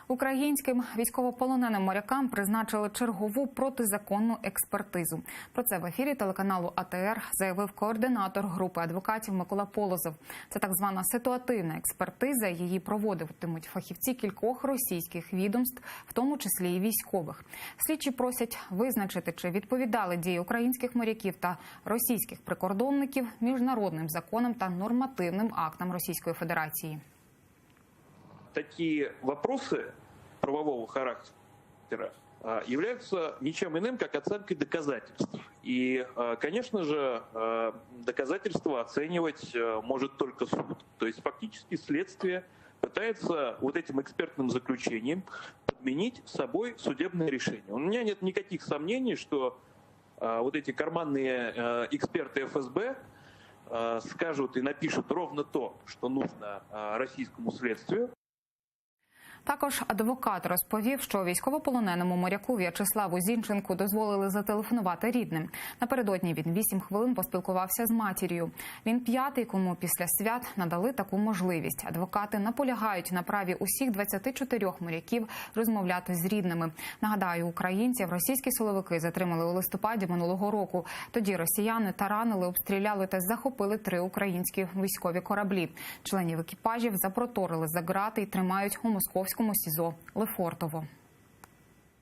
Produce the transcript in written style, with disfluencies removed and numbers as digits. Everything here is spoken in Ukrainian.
Українським військовополоненим морякам призначили чергову протизаконну експертизу. Про це в ефірі телеканалу АТР заявив координатор групи адвокатів Микола Полозов. Це так звана ситуативна експертиза. Її проводитимуть фахівці кількох російських відомств, в тому числі і військових. Слідчі просять визначити, чи відповідали дії українських моряків та російських прикордонників міжнародним законам та нормативним актам Російської Федерації. Такие вопросы правового характера являются ничем иным, как оценкой доказательств. И, конечно же, доказательства оценивать может только суд. То есть фактически следствие пытается вот этим экспертным заключением подменить собой судебное решение. У меня нет никаких сомнений, что вот эти карманные эксперты ФСБ скажут и напишут ровно то, что нужно российскому следствию. Також адвокат розповів, що військовополоненому моряку В'ячеславу Зінченку дозволили зателефонувати рідним. Напередодні він 8 хвилин поспілкувався з матір'ю. Він п'ятий, кому після свят надали таку можливість. Адвокати наполягають на праві усіх 24 моряків розмовляти з рідними. Нагадаю, українців російські силовики затримали у листопаді минулого року. Тоді росіяни таранили, обстріляли та захопили 3 українські військові кораблі. Членів екіпажів запроторили за ґрати і тримають у московському СІЗО Лефортово.